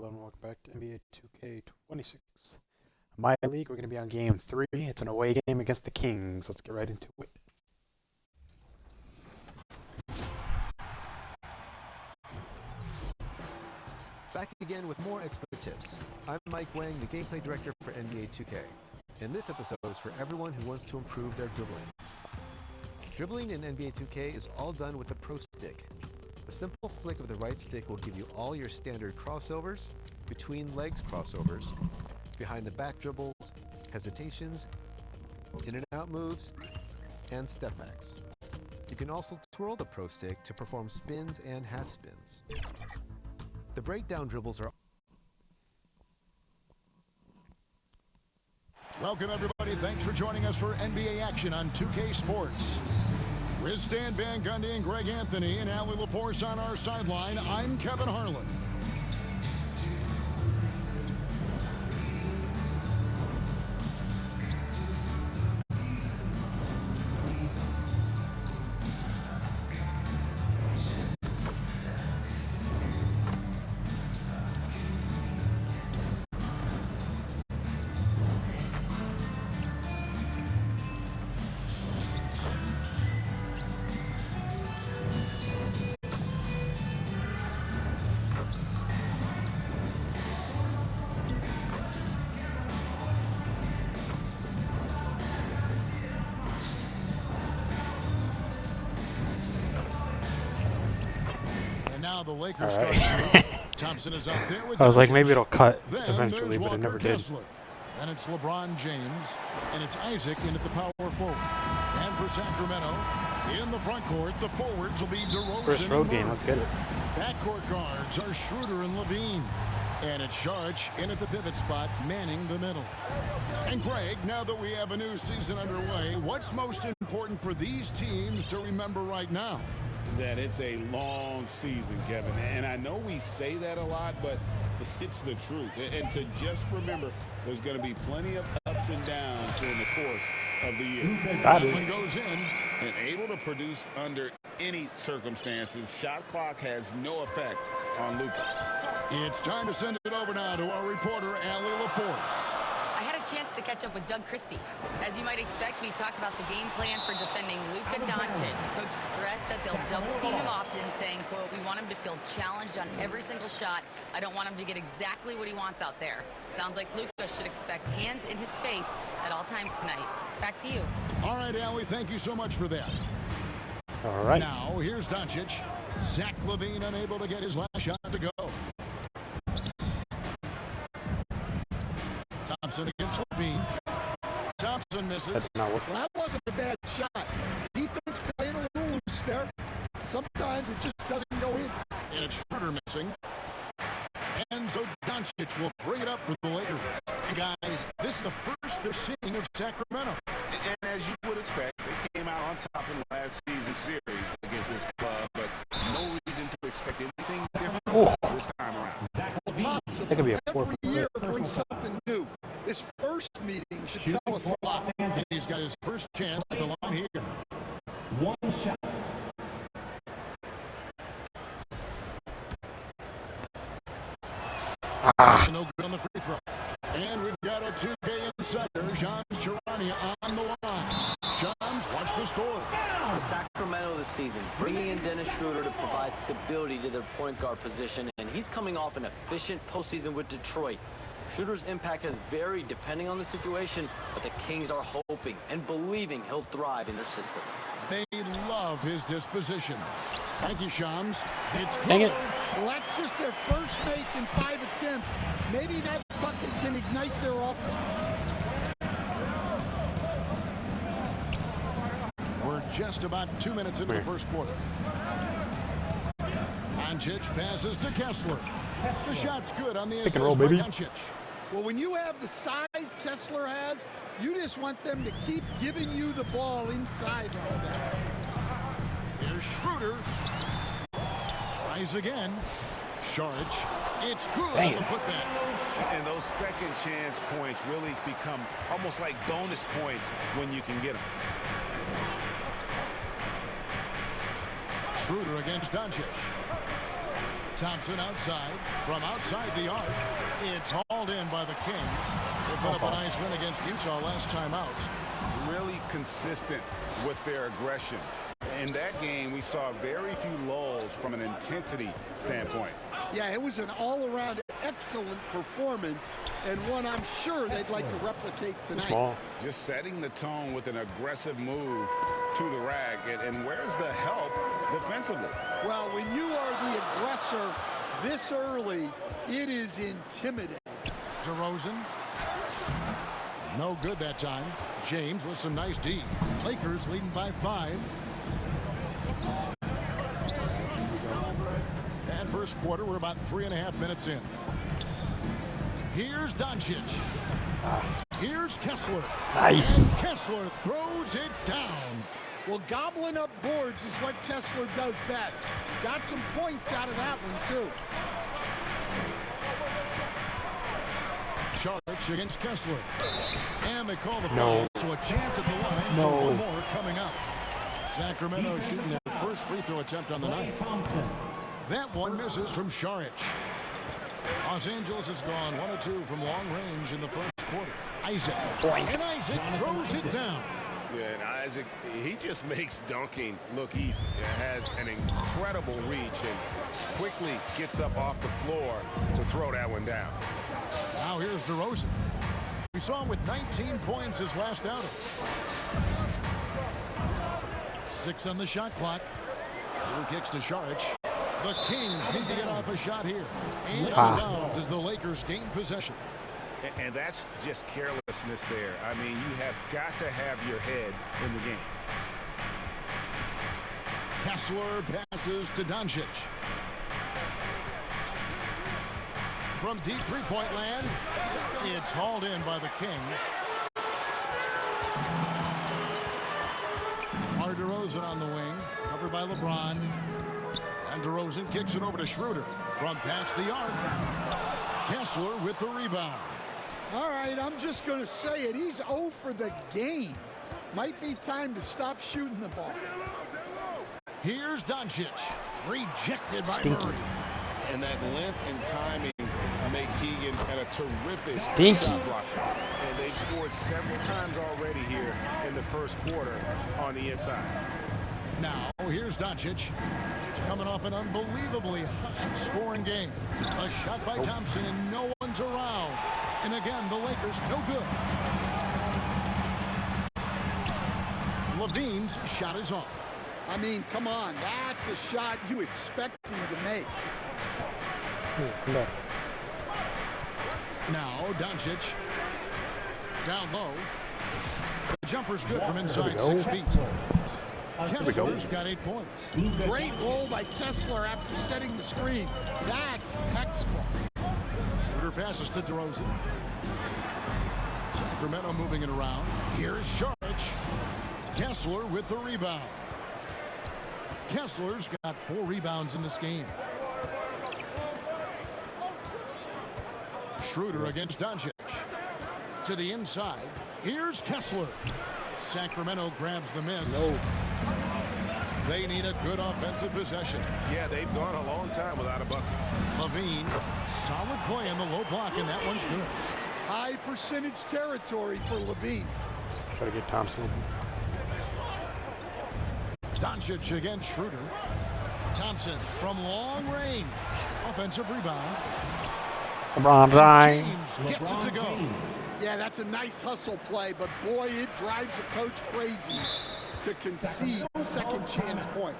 Hello and welcome back to NBA 2K26. My league, we're going to be on game 3. It's an away game against the Kings. Let's get right into it. Back again with more expert tips. I'm Mike Wang, the gameplay director for NBA 2K. And this episode is for everyone who wants to improve their dribbling. Dribbling in NBA 2K is all done with the Pro Stick. A simple flick of the right stick will give you all your standard crossovers, between legs crossovers, behind the back dribbles, hesitations, in and out moves, and step backs. You can also twirl the Pro Stick to perform spins and half spins. The breakdown dribbles are... Welcome everybody, thanks for joining us for NBA action on 2K Sports. With Stan Van Gundy and Greg Anthony and Ali LaForce on our sideline, I'm Kevin Harlan. Now the Lakers start. Thompson is out there with I was like, maybe Doncic. it'll cut Then eventually, there's but it never Walker did. Kessler. And it's LeBron James, and it's Isaac in at the power forward. And for Sacramento, in the front court, the forwards will be DeRozan First road and game, Murray. let's get it. Backcourt guards are Schroeder and Levine. And it's Sharch in at the pivot spot, manning the middle. And Greg, now that we have a new season underway, what's most important for these teams to remember right now? That it's a long season, Kevin. And I know we say that a lot, but it's the truth. And to just remember, there's going to be plenty of ups and downs during the course of the year. Got One it. goes in and able to produce under any circumstances. Shot clock has no effect on Luka. It's time to send it over now to our reporter, Ali LaForce. I had a chance to catch up with Doug Christie. As you might expect, we talked about the game plan for defending Luka Doncic. Coach stressed that they'll double team him often, saying, quote, "We want him to feel challenged on every single shot. I don't want him to get exactly what he wants out there." Sounds like Luka should expect hands in his face at all times tonight. Back to you. All right, Ali, thank you so much for that. All right. Now, here's Doncic. Zach LaVine unable to get his last shot to go. Thompson against Levine. Thompson misses. That's not working. That wasn't a bad shot. Defense playing a little loose there. Sometimes it just doesn't go in. And it's Schroeder missing. And so Doncic will bring it up for the Lakers. And guys, this is the first they're seeing of Sacramento. And as you would expect, they came out on top in the last season series against this club, but no reason to expect anything different this time around. Possible. That could be a four. Every year brings something new. This first meeting should tell us a lot. And he's got his first chance at the line here. One shot. No good on the free throw. And we've got a 2K insider, Shams Charania, on the line. Shams, watch the score. For Sacramento this season, bringing in Dennis Schroeder to provide stability to their point guard position, and he's coming off an efficient postseason with Detroit. Schroeder's impact has varied depending on the situation, but the Kings are hoping and believing he'll thrive in their system. They love his disposition. Thank you, Shams. It's good. Dang it. Well, that's just their first make in 5 attempts. Maybe that bucket can ignite their offense. We're just about 2 minutes into the first quarter. Doncic passes to Kessler. The shot's good on the Pick assist and roll, by baby. Doncic. Well, when you have the size Kessler has, you just want them to keep giving you the ball inside like that. Here's Schroeder. Tries again. Sharch. It's good Damn. on the putback. And those second chance points really become almost like bonus points when you can get them. Schroeder against Doncic. Thompson outside. From outside the arc. It's hauled in by the Kings. They put up a nice win against Utah last time out. Really consistent with their aggression. In that game, we saw very few lulls from an intensity standpoint. Yeah, it was an all-around excellent performance, and one I'm sure they'd like to replicate tonight. Small. Just setting the tone with an aggressive move to the rack. And where's the help defensively? Well, when you are the aggressor this early, it is intimidating. DeRozan. No good that time. James with some nice D. Lakers leading by 5. And first quarter, we're about 3.5 minutes in. Here's Doncic. Here's Kessler. Nice. And Kessler throws it down. Well, gobbling up boards is what Kessler does best. Got some points out of that one, too. Saric against Kessler. And they call the No. foul, so a chance at the line No. for one more coming up. Sacramento shooting their first free throw attempt on the night. Thompson. That one misses from Saric. Los Angeles has gone 1 of 2 from long range in the first quarter. Isaac. And Isaac throws it down. Yeah, and Isaac, he just makes dunking look easy. It has an incredible reach and quickly gets up off the floor to throw that one down. Now here's DeRozan. We saw him with 19 points his last outing. 6 on the shot clock. Schroeder kicks to Saric. The Kings need to get off a shot here. And out of bounds as the Lakers gain possession. And that's just carelessness there. I mean, you have got to have your head in the game. Kessler passes to Doncic. From deep three-point land, it's hauled in by the Kings. DeMar DeRozan on the wing, covered by LeBron. And DeRozan kicks it over to Schroeder. From past the arc, Kessler with the rebound. All right, I'm just going to say it. He's 0 for the game. Might be time to stop shooting the ball. Here's Doncic. Rejected by Stinky. Murray. And that length and timing make Keegan and a terrific Stinky. shot blocker. And they've scored several times already here in the first quarter on the inside. Now, here's Doncic. He's coming off an unbelievably high-scoring game. A shot by Thompson, and no one's around. And again, the Lakers, no good. Levine's shot is off. I mean, come on. That's a shot you expect him to make. No. Now, Doncic. Down low. The jumper's good from inside 6 feet. Kessler's got 8 points. Great roll by Kessler after setting the screen. That's textbook. Schroeder passes to DeRozan. Sacramento moving it around. Here's Saric. Kessler with the rebound. Kessler's got 4 rebounds in this game. Schroeder against Doncic. To the inside. Here's Kessler. Sacramento grabs the miss. No. They need a good offensive possession. Yeah, they've gone a long time without a bucket. Levine, solid play in the low block, and that one's good. High percentage territory for Levine. Try to get Thompson. Doncic against Schroeder. Thompson from long range. Offensive rebound. LeBron James. James gets it to go. Yeah, that's a nice hustle play, but boy, it drives a coach crazy to concede second chance points.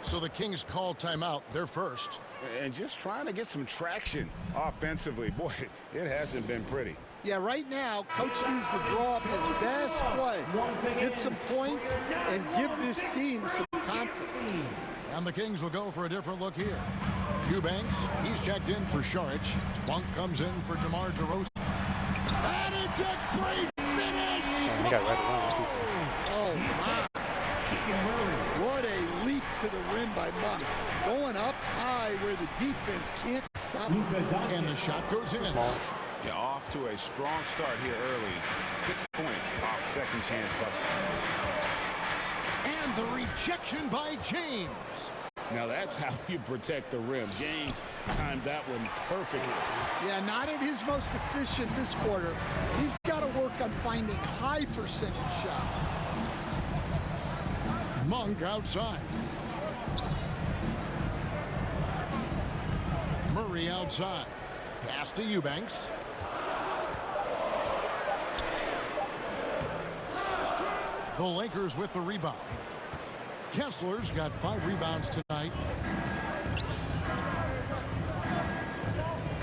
So the Kings call timeout, their first. And just trying to get some traction offensively. Boy, it hasn't been pretty. Yeah, right now, coach needs to draw up his best play, get some points, and give this team some confidence. And the Kings will go for a different look here. Eubanks, he's checked in for Saric. Monk comes in for DeMar DeRozan. And it's a great finish! And he got right around. Oh, my. What a leap to the rim by Monk. Going up high where the defense can't stop him. And the shot goes in. Yeah, off to a strong start here early. 6 points off second chance bucket. And the rejection by James. Now that's how you protect the rim. James timed that one perfectly. Yeah, not at his most efficient this quarter. He's got to work on finding high percentage shots. Monk outside. Murray outside. Pass to Eubanks. The Lakers with the rebound. Kessler's got 5 rebounds tonight.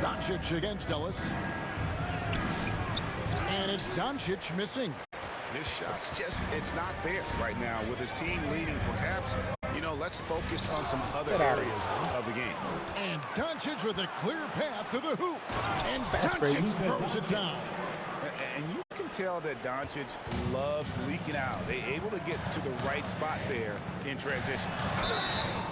Doncic against Ellis. And it's Doncic missing. His shot's just, it's not there right now with his team leading. Perhaps, you know, let's focus on some other areas of the game. And Doncic with a clear path to the hoop. And Doncic throws it down. And you can tell that Doncic loves leaking out. They're able to get to the right spot there in transition.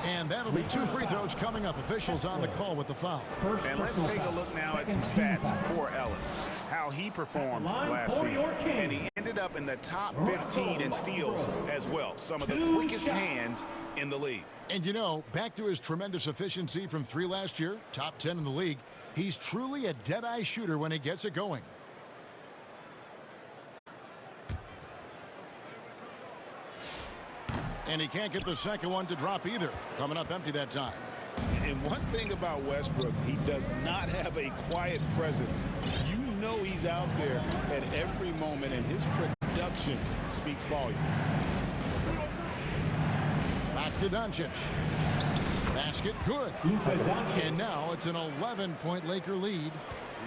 And that'll be 2 free throws coming up. Officials on the call with the foul. And let's take a look now at some stats for Ellis. How he performed last season. And he ended up in the top 15 in steals as well. Some of the quickest hands in the league. And you know, back to his tremendous efficiency from 3 last year, top 10 in the league, he's truly a dead-eye shooter when he gets it going. And he can't get the second one to drop either. Coming up empty that time. And one thing about Westbrook, he does not have a quiet presence. You know he's out there at every moment, and his production speaks volumes. Back to Doncic. Basket good. And now it's an 11-point Laker lead.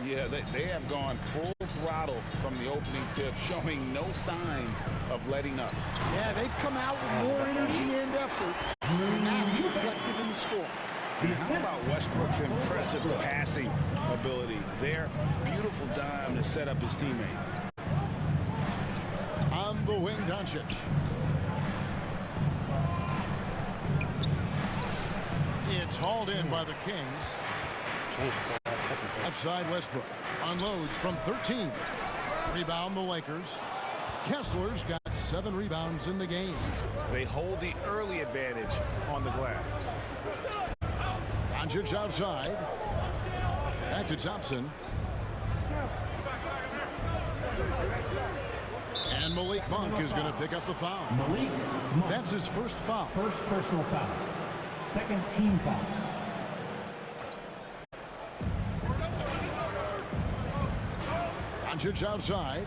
Yeah, they have gone full throttle from the opening tip, showing no signs of letting up. Yeah, they've come out with more energy and effort, and that's reflected in the score. And how about Westbrook's impressive passing ability? There, beautiful dime to set up his teammate. On the wing, Doncic. It's hauled in by the Kings. Outside Westbrook. Unloads from 13. Rebound the Lakers. Kessler's got 7 rebounds in the game. They hold the early advantage on the glass. Doncic outside. Back to Thompson. And Malik Monk is going to pick up the foul. Malik Monk. That's his first foul. First personal foul. Second team foul. Doncic outside.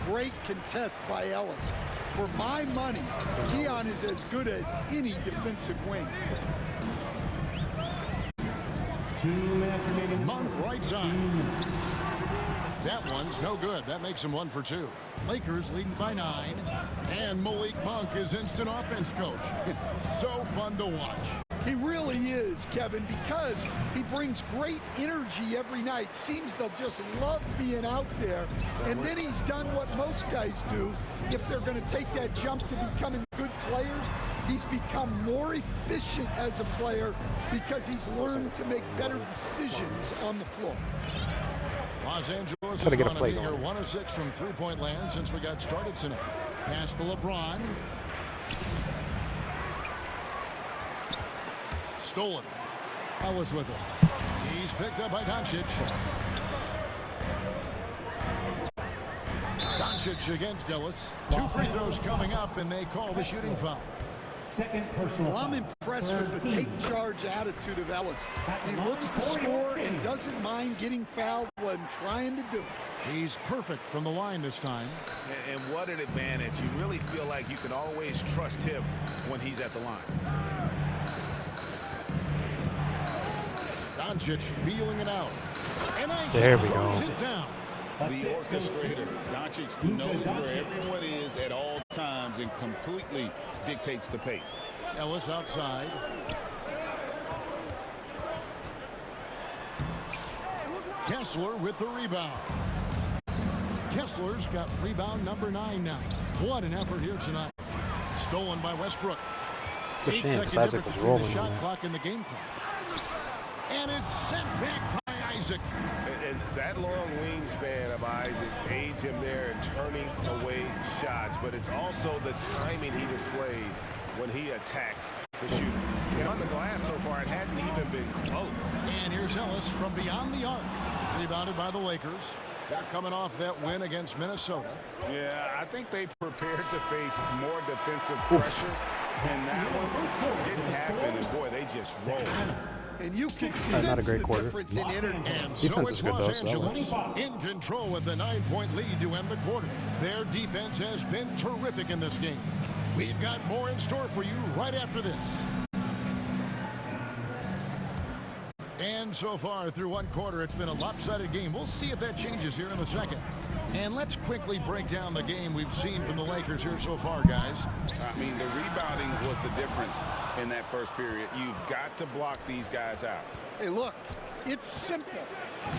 Great contest by Ellis. For my money, Keon is as good as any defensive wing. 2 minutes remaining. Monk right side. That one's no good. That makes him 1 for 2. Lakers leading by 9. And Malik Monk is instant offense coach. So fun to watch. He really is, Kevin, because he brings great energy every night. Seems to just love being out there. And then he's done what most guys do. If they're going to take that jump to becoming good players, he's become more efficient as a player because he's learned to make better decisions on the floor. Los Angeles is Gotta get a on a play meager going. 1 of 6 from three-point land since we got started tonight. Pass to LeBron. Stolen. Ellis with it. He's picked up by Doncic. Doncic against Ellis. 2 free throws coming up, and they call the shooting foul. Second personal Well, I'm foul. impressed with the take-charge attitude of Ellis. He looks to score and doesn't mind getting fouled when trying to do it. He's perfect from the line this time. And what an advantage. You really feel like you can always trust him when he's at the line. Doncic feeling it out. And There we go. throws it down. The orchestrator, Doncic, knows where everyone is at all times and completely dictates the pace. Ellis outside. Kessler with the rebound. Kessler's got rebound number 9 now. What an effort here tonight. Stolen by Westbrook. It's a shame because 8-second Isaac difference was between rolling the on shot that. clock and the game clock. And it's sent back by Isaac. And that long wingspan of Isaac aids him there in turning away shots, but it's also the timing he displays when he attacks the shooter. And on the glass so far, it hadn't even been close. And here's Ellis from beyond the arc. Rebounded by the Lakers. They're coming off that win against Minnesota. Yeah, I think they prepared to face more defensive pressure, and that one didn't happen, and boy, they just rolled. And you can Not a sense great the quarter. difference in energy. And Defense so is it's good, though, Los so that Angeles in control with a 9-point lead to end the quarter. Their defense has been terrific in this game. We've got more in store for you right after this. And so far through one quarter, it's been a lopsided game. We'll see if that changes here in a second. And let's quickly break down the game we've seen from the Lakers here so far, guys. I mean, the rebounding was the difference in that first period. You've got to block these guys out. Hey, look, it's simple.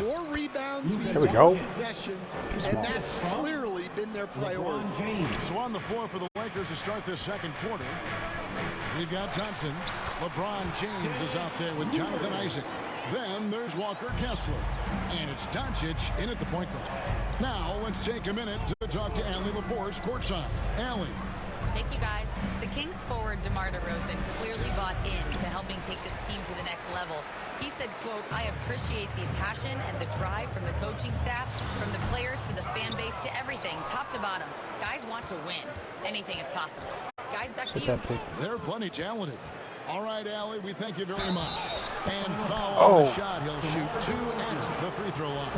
More rebounds means There we go. more possessions, and that's clearly been their priority. So on the floor for the Lakers to start this second quarter, we've got Thompson. LeBron James is out there with Jonathan Isaac. Then there's Walker Kessler. And it's Doncic in at the point guard. Now let's take a minute to talk to Allie LaForce courtside. Allie. Thank you, guys. The Kings forward DeMar DeRozan clearly bought into helping take this team to the next level. He said, quote, "I appreciate the passion and the drive from the coaching staff, from the players to the fan base to everything, top to bottom. Guys want to win. Anything is possible." Guys, back to Hit you. that pick. They're plenty talented. All right, Allie, we thank you very much. And foul on the shot. He'll shoot 2 at the free throw line.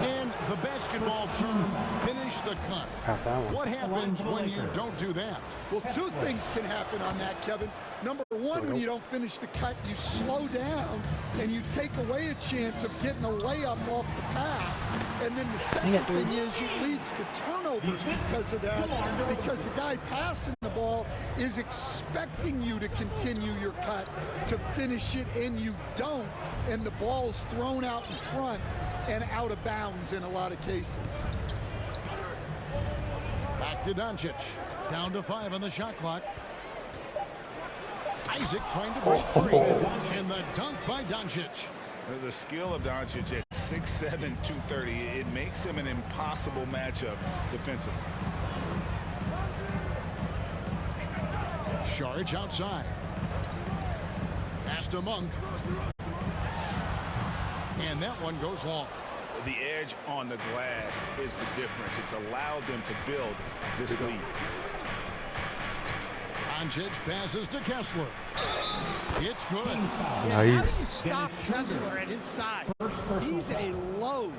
And the basketball term, finish the cut. Got that one. What happens when you don't do that? Well, two things can happen on that, Kevin. Number one, when you don't finish the cut, you slow down and you take away a chance of getting a layup off the pass. And then the second thing is it leads to turnovers because of that, because the guy passing the ball is expecting you to continue your cut, to finish it, and you don't, and the ball's thrown out in front and out of bounds in a lot of cases. Back to Doncic. Down to 5 on the shot clock. Isaac trying to break free. And the dunk by Doncic. The skill of Doncic at 6'7", 230, it makes him an impossible matchup defensively. Sharge outside. Pass to Monk. And that one goes long. The edge on the glass is the difference. It's allowed them to build this lead. Doncic passes to Kessler. It's good. How do Nice. you stop Kessler at his size? He's a load.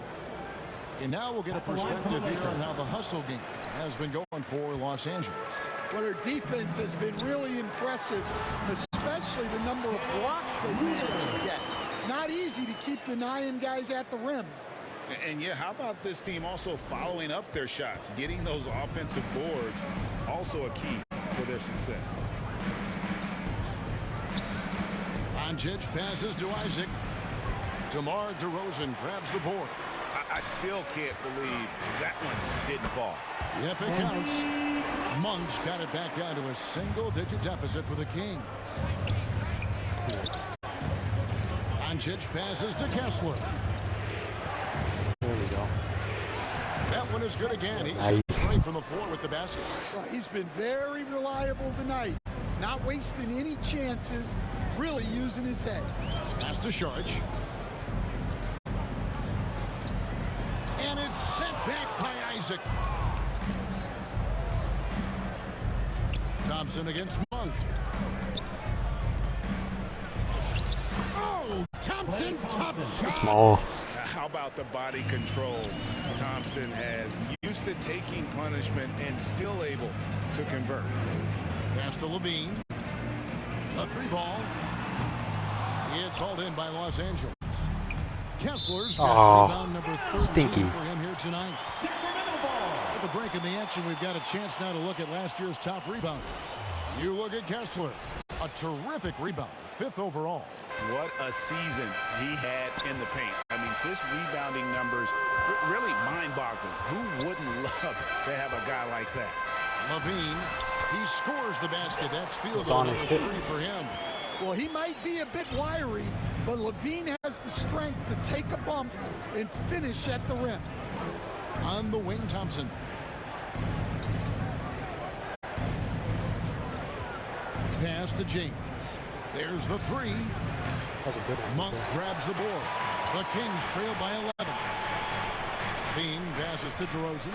And now we'll get a perspective here on how the hustle game has been going for Los Angeles. Well, their defense has been really impressive, especially the number of blocks they've managed to get. It's not easy to keep denying guys at the rim. And yeah, how about this team also following up their shots, getting those offensive boards, also a key for their success. Doncic passes to Isaac. DeMar DeRozan grabs the board. I still can't believe that one didn't fall. Yep, it counts. Monk's got it back down to a single-digit deficit for the Kings. Doncic passes to Kessler. There we go. That one is good again. He's Nice. straight from the floor with the basket. Well, he's been very reliable tonight, not wasting any chances, really using his head. Pass to Sharge. And it's sent back by Isaac. Thompson against Monk. Oh, Thompson, tough shot. Small. How about the body control Thompson has? Used to taking punishment and still able to convert. Pass to Levine. A 3-ball. It's hauled in by Los Angeles. Kessler's got rebound number 13 stinky. for him here tonight. At the break in the action, we've got a chance now to look at last year's top rebounders. You look at Kessler, a terrific rebounder, 5th overall. What a season he had in the paint. I mean, his rebounding numbers really mind-boggling. Who wouldn't love to have a guy like that? Levine, he scores the basket. That's field It's goal on number his 3 hip. for him. Well, he might be a bit wiry, but Levine has the strength to take a bump and finish at the rim. On the wing, Thompson. pass to James. There's the three. That's a good one. Monk grabs the board. The Kings trail by 11. Bean passes to DeRozan.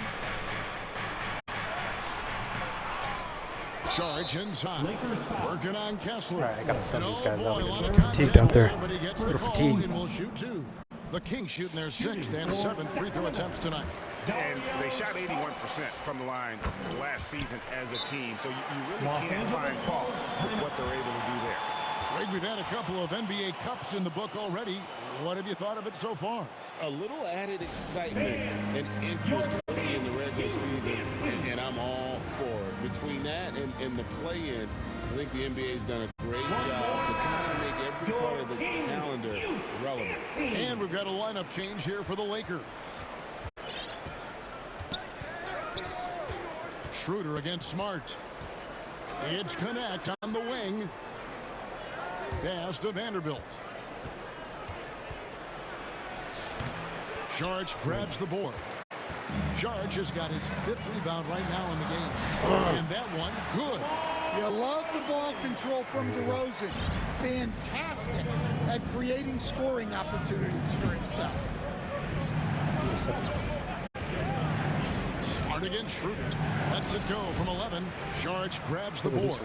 Charge inside. Lakers foul. Working on Kessler. All right, I gotta send And these guys boy, out. a lot of Fatigued out there. but he gets the They're call fatigued. and will shoot two. The Kings shooting their 6th and 7th free throw attempts tonight. And they shot 81% from the line last season as a team. So you really Los can't Angeles find fault Lakers. with what they're able to do there. Greg, we've had a couple of NBA Cups in the book already. What have you thought of it so far? A little added excitement and interest early in the regular season, and I'm all for it. Between that and the play-in, I think the NBA's done a great job to kind of make every part of the calendar relevant. And we've got a lineup change here for the Lakers. Schroeder against Smart. It's Connect on the wing. Pass to Vanderbilt. Sharge grabs the board. Sharge has got his 5th rebound right now in the game. And that one, good. You love the ball control from DeRozan. Fantastic at creating scoring opportunities for himself. Smart against Schroeder. Lets it go from 11. Sharge grabs the board.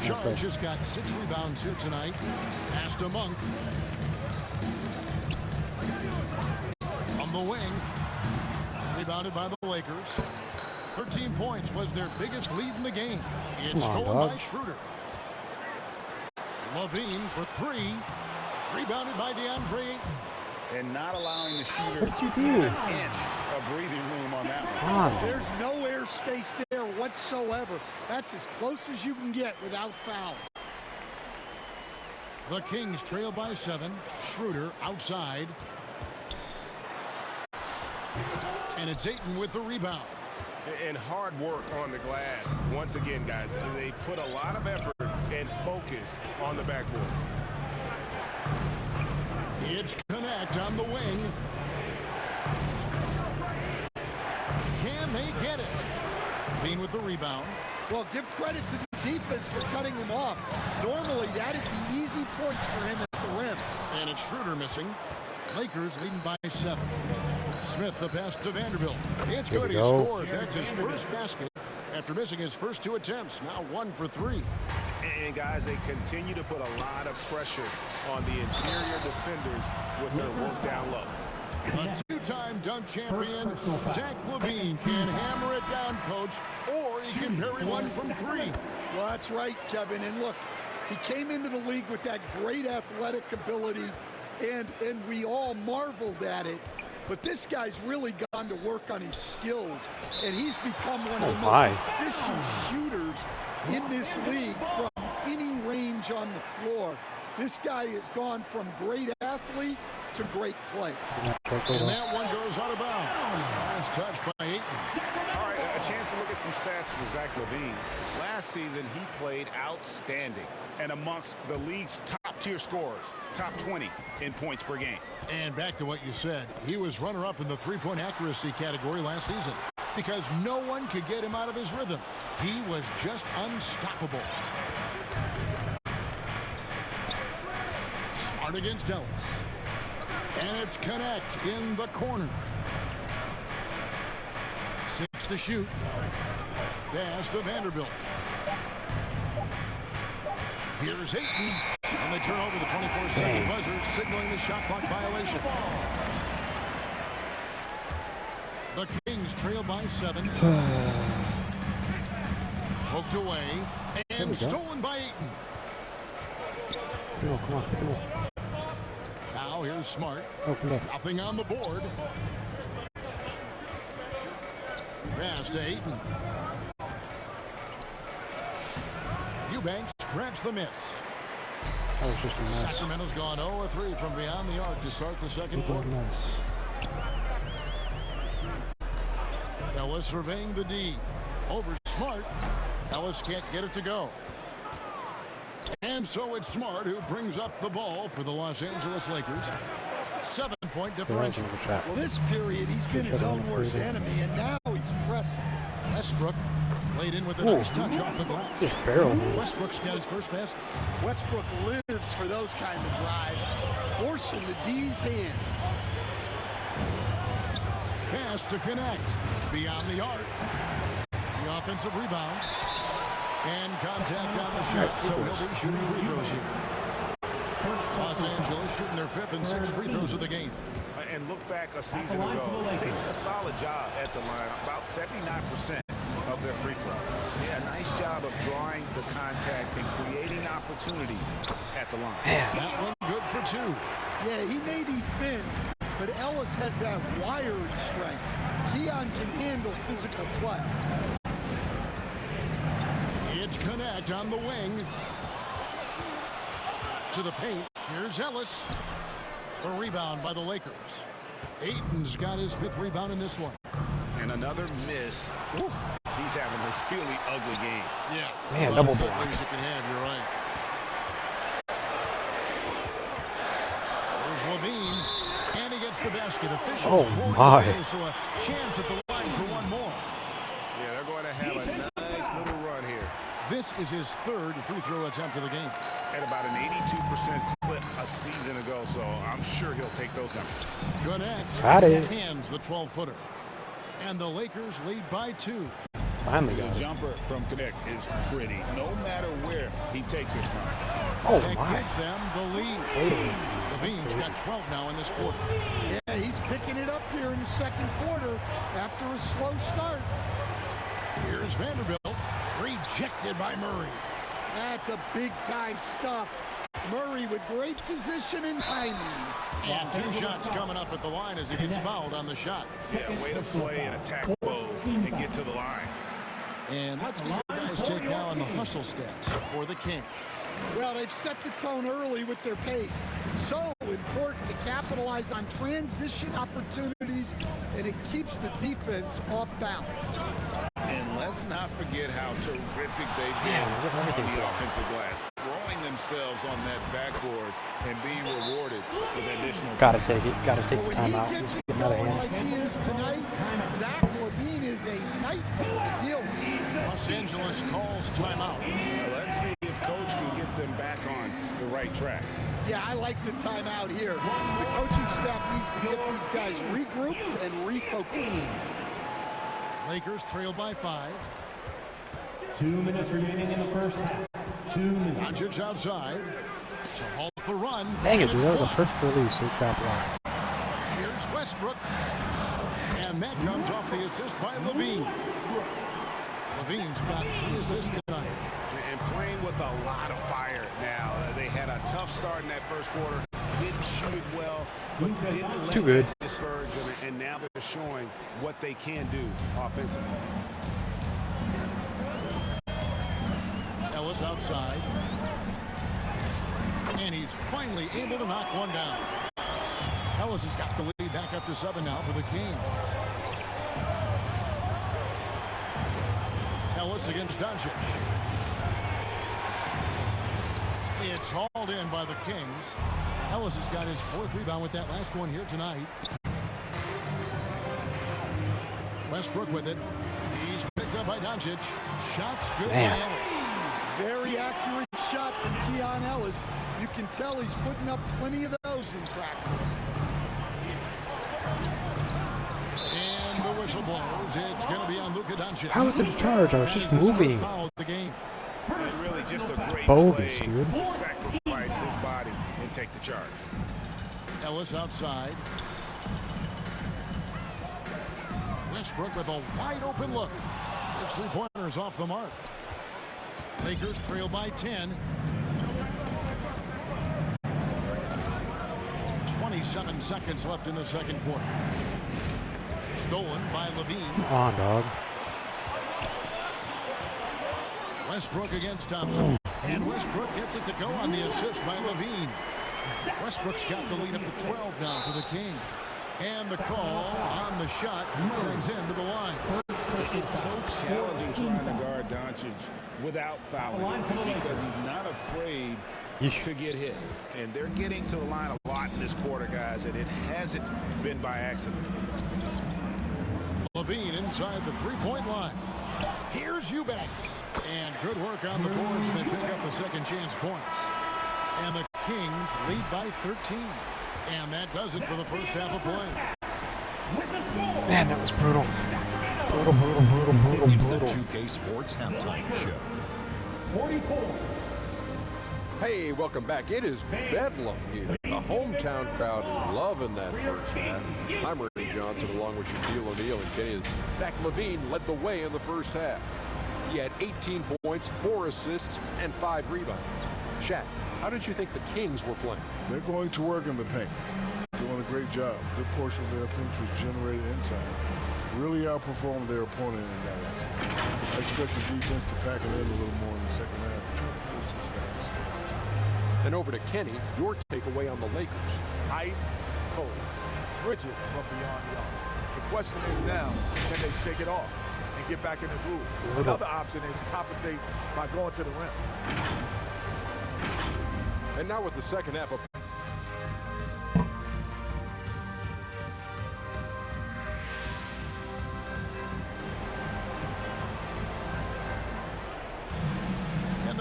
Sharge has got 6 rebounds here tonight. Pass to Monk. From the wing. Rebounded by the Lakers. 13 points was their biggest lead in the game. It's stolen by Schroeder. Levine for 3. Rebounded by DeAndre Ayton. And not allowing the shooter What did you do? an inch of breathing room on that one. There's no air space there whatsoever. That's as close as you can get without foul. The Kings trail by 7. Schroeder outside. And it's Ayton with the rebound. And hard work on the glass. Once again, guys, they put a lot of effort and focus on the backboard. It's Connect on the wing. Can they get it? Bean with the rebound. Well, give credit to the defense for cutting him off. Normally, that'd be easy points for him at the rim. And it's Schroeder missing. Lakers leading by 7. Smith the pass to Vanderbilt. It's good. He scores. That's his first basket after missing his first 2 attempts. Now 1 for 3. And guys, they continue to put a lot of pressure on the interior defenders with their work down low. A 2-time dunk champion, Zach LaVine can hammer it down, coach, or he can bury one from 3. Well, that's right, Kevin. And look, he came into the league with that great athletic ability, and we all marveled at it. But this guy's really gone to work on his skills, and he's become one of the most efficient shooters in this league from any range on the floor. This guy has gone from great athlete to great play. And that one goes out of bounds. Last touch by Ayton. All right, a chance to look at some stats for Zach LaVine. Last season, he played outstanding and amongst the league's top-tier scorers, top 20 in points per game. And back to what you said, he was runner-up in the 3-point accuracy category last season because no one could get him out of his rhythm. He was just unstoppable. Smart against Dallas. And it's Connect in the corner. 6 to shoot. Pass to Vanderbilt. Here's Ayton. And they turn over the 24-second buzzer, signaling the shot clock violation. The Kings trail by 7. Poked away. And stolen by Ayton. Come on. Now here's Smart. Open up. Nothing on the board. Pass to Ayton. Eubanks grabs the miss. That was just a mess. Sacramento's gone 0-3 from beyond the arc to start the second quarter. Ellis surveying the D. Over Smart. Ellis can't get it to go. And so it's Smart who brings up the ball for the Los Angeles Lakers. 7-point differential. Well, this period, he's been his own worst enemy, and now he's pressing. Westbrook Laid in with a nice touch off the glass. Just barrel. Westbrook's got his first basket. Westbrook lives for those kind of drives, forcing the D's hand. Pass to connect. Beyond the arc. The offensive rebound. And contact on the shot. So he'll be shooting free throws here. Los Angeles shooting their 5th and 6th free throws of the game. And look back a season ago, they did a solid job at the line, about 79% of their free throw. Yeah, nice job of drawing the contact and creating opportunities at the line. That one good for 2. Yeah, he may be thin, but Ellis has that wired strength. Keon can handle physical play. It's Connect on the wing. To the paint. Here's Ellis. A rebound by the Lakers. Ayton's got his 5th rebound in this one. And another miss. Ooh, he's having a really ugly game. Yeah. Man, double block. You can have, you're right. There's Levine. And he gets the basket. Officials Oh, my. So a chance at the line for one more. Yeah, they're going to have a nice little run here. This is his 3rd free throw attempt of the game. At about an 82% clip a season ago, so I'm sure he'll take those numbers. Connect. Got it. Hands the 12-footer. And the Lakers lead by 2. Finally The got it. jumper from Connect is pretty, no matter where he takes it from. Oh, That my. gives them the lead. Wait a minute. Levine's got 12 now in this quarter. Yeah, he's picking it up here in the second quarter after a slow start. Here's Vanderbilt. Rejected by Murray. That's a big-time stuff. Murray with great position and timing. And 2 shots coming up at the line as he gets fouled on the shot. Yeah, way to play and attack mode and get to the line. And let's get your guys' take now on the hustle stats for the Kings. Well, they've set the tone early with their pace. So important to capitalize on transition opportunities, and it keeps the defense off balance. And let's not forget how terrific they've been Man, look at on everything. the offensive glass, throwing themselves on that backboard and being rewarded with additional. Gotta take it. Gotta take the When time he out. gets Just it get another going hand. like he is tonight, Zach LaVine is a nightmare to deal with. Los Angeles calls timeout. Now, let's see if Coach can get them back on the right track. Yeah, I like the timeout here. The coaching staff needs to get these guys regrouped and refocused. Lakers trail by 5. 2 minutes remaining in the first half. 2 minutes. Doncic outside to halt the run. Dang it, and dude. it's That was a blocked. perfect release. His drop line. Here's Westbrook. And that comes off the assist by Levine. Levine's got 3 assists tonight. And playing with a lot of fire now. They had a tough start in that first quarter. Didn't shoot it well, but didn't let Too good. that discourage them. And now they're showing what they can do offensively. Ellis outside. And he's finally able to knock one down. Ellis has got the lead back up to 7 now for the Kings. Ellis against Doncic. It's hauled in by the Kings. Ellis has got his 4th rebound with that last one here tonight. Westbrook with it. He's picked up by Doncic. Shots good Man. by Ellis. Very accurate shot from Keon Ellis. You can tell he's putting up plenty of those in practice. And the whistle blows. It's going to be on Luka Doncic. How was it a charge? I was That just is his first moving. foul of the game. And really just a great bogus, play dude. to sacrifice his body and take the charge. Ellis outside. Westbrook with a wide open look. His 3-pointers off the mark. Lakers trail by 10. 27 seconds left in the second quarter. Stolen by Levine. Come on, dog. Westbrook against Thompson. And Westbrook gets it to go on the assist by Levine. Westbrook's got the lead up to 12 now for the Kings. And the call on the shot sends him to the line. It's so challenging trying to guard Doncic without fouling him because he's not afraid Yeesh. to get hit. And they're getting to the line a lot in this quarter, guys, and it hasn't been by accident. Levine inside the 3-point line. Here's Eubanks. And good work on the boards. They pick up the second chance points. And the Kings lead by 13. And that does it for the first half of play. Man, that was brutal. Brutal. It's the 2K Sports Halftime Show. 44. Hey, welcome back. It is bedlam here. The hometown crowd is loving that first half. I'm Ernie Johnson along with Shaquille O'Neal and Kenny. Zach LaVine led the way in the first half. He had 18 points, 4 assists, and 5 rebounds. Shaq, how did you think the Kings were playing? They're going to work in the paint. Doing a great job. A good portion of their offense was generated inside. Really outperformed their opponent in that aspect. I expect the defense to pack it in a little more in the second half. Trying to force these guys to stay outside. And over to Kenny, your takeaway on the Lakers. Ice cold, frigid, but beyond the arc. The question is now, can they shake it off and get back in the groove? Another option is compensate by going to the rim. And now with the second half of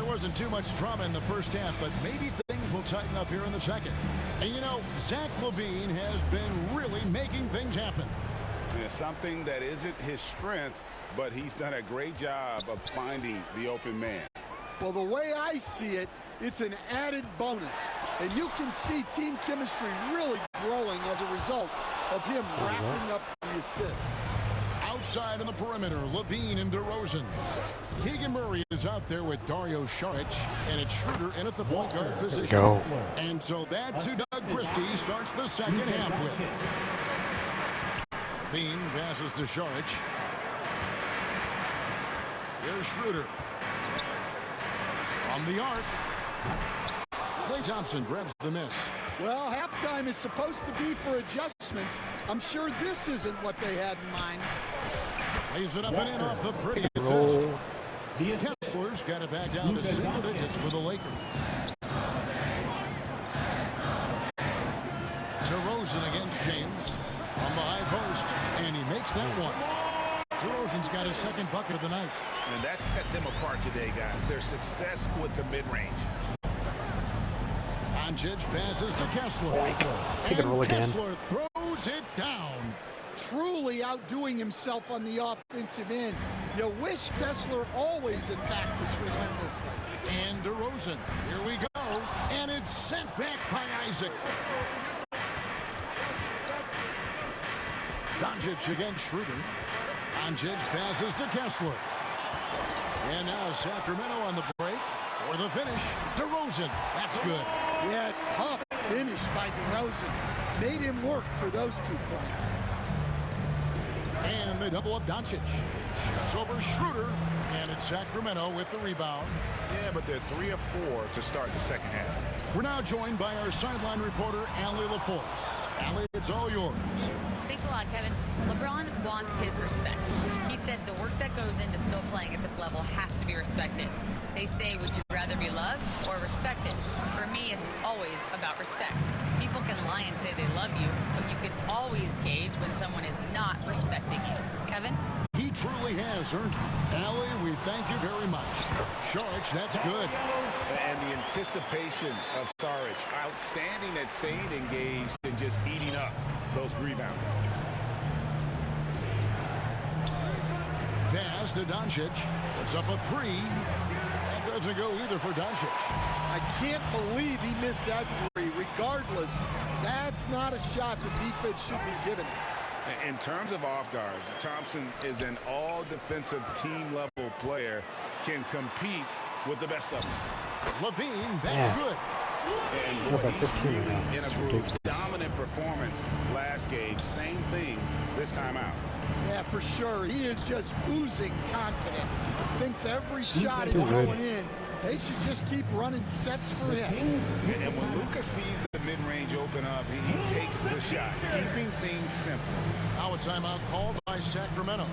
wasn't too much drama in the first half, but maybe things will tighten up here in the second. And you know, Zach LaVine has been really making things happen. Yeah, something that isn't his strength, but he's done a great job of finding the open man. Well, the way I see it, it's an added bonus. And you can see team chemistry really growing as a result of him racking up the assists. Outside on the perimeter, LaVine and DeRozan. Keegan Murray is out there with Dario Saric, and it's Schroeder in at the point guard position. And so that's who Doug Christie starts the second half with. LaVine passes to Saric. Here's Schroeder. From the arc. Klay Thompson grabs the miss. Well, halftime is supposed to be for adjustments. I'm sure this isn't what they had in mind. Lays it up and in off the pretty assist. Kessler's got it back down to single digits for the Lakers. DeRozan against James from the high post, and he makes that one. DeRozan's got his second bucket of the night. And that set them apart today, guys. Their success with the mid-range. Doncic passes to Kessler. And Kessler throws it down. Truly outdoing himself on the offensive end. You wish Kessler always attacked this relentlessly. And DeRozan, here we go. And it's sent back by Isaac. Doncic against Schroeder. Doncic passes to Kessler. And now Sacramento on the break. For the finish, DeRozan. That's good. Yeah, tough finish by DeRozan. Made him work for those 2 points. And they double up Doncic. Shoots over Schroeder. And it's Sacramento with the rebound. Yeah, but they're 3 of 4 to start the second half. We're now joined by our sideline reporter, Allie LaForce. Allie, it's all yours. Thanks a lot, Kevin. LeBron wants his respect. He said the work that goes into still playing at this level has to be respected. They say, would you rather be loved or respected? For me, it's always about respect. People can lie and say they love you, but you can always gauge when someone is not respecting you. Kevin? He truly has earned it. Allie, we thank you very much. Saric, that's good. And the anticipation of Saric, outstanding at staying engaged and just eating up those rebounds. Pass to Doncic. Puts up a 3. That doesn't go either for Doncic. I can't believe he missed that 3. Regardless, that's not a shot the defense should be giving him. In terms of off guards, Thompson is an all-defensive team-level player, can compete with the best of them. LaVine, that's good. And boy, he's really in a groove. Dominant performance last game. Same thing this time out. Yeah, for sure. He is just oozing confidence. Thinks every shot is going in. They should just keep running sets for him. And when Luka sees the mid-range open up, he takes the shot, keeping things simple. Now a timeout called by Sacramento.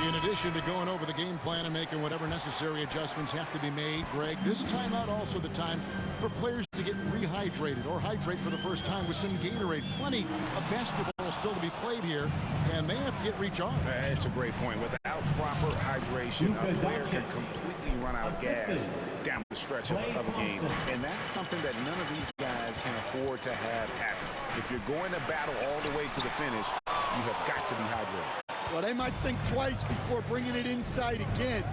In addition to going over the game plan and making whatever necessary adjustments have to be made, Greg, this timeout also the time for players to get rehydrated. dehydrated or hydrate for the first time with some Gatorade. Plenty of basketball still to be played here, and they have to get recharged. It's a great point. Without proper hydration, a player can completely run out of gas down the stretch of a game. And that's something that none of these guys can afford to have happen. If you're going to battle all the way to the finish, you have got to be hydrated. Well, they might think twice before bringing it inside again.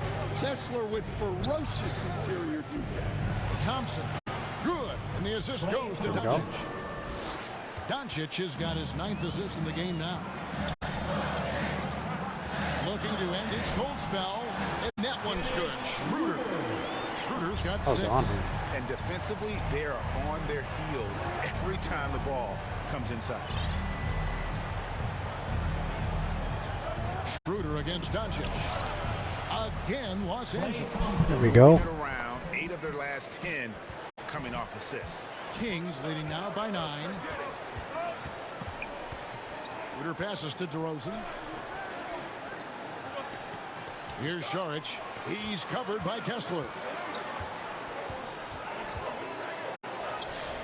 Kessler with ferocious interior defense. Thompson, good, and the assist goes to Doncic. Doncic has got his 9th assist in the game now. Looking to end his cold spell, and that one's good. Schroeder's got 6. And defensively, they are on their heels every time the ball comes inside. Schroeder against Doncic. Again, Los Angeles. There we go. Around 8 of their last 10 coming off assists. Kings leading now by 9. Schroeder passes to DeRozan. Here's Saric. He's covered by Kessler.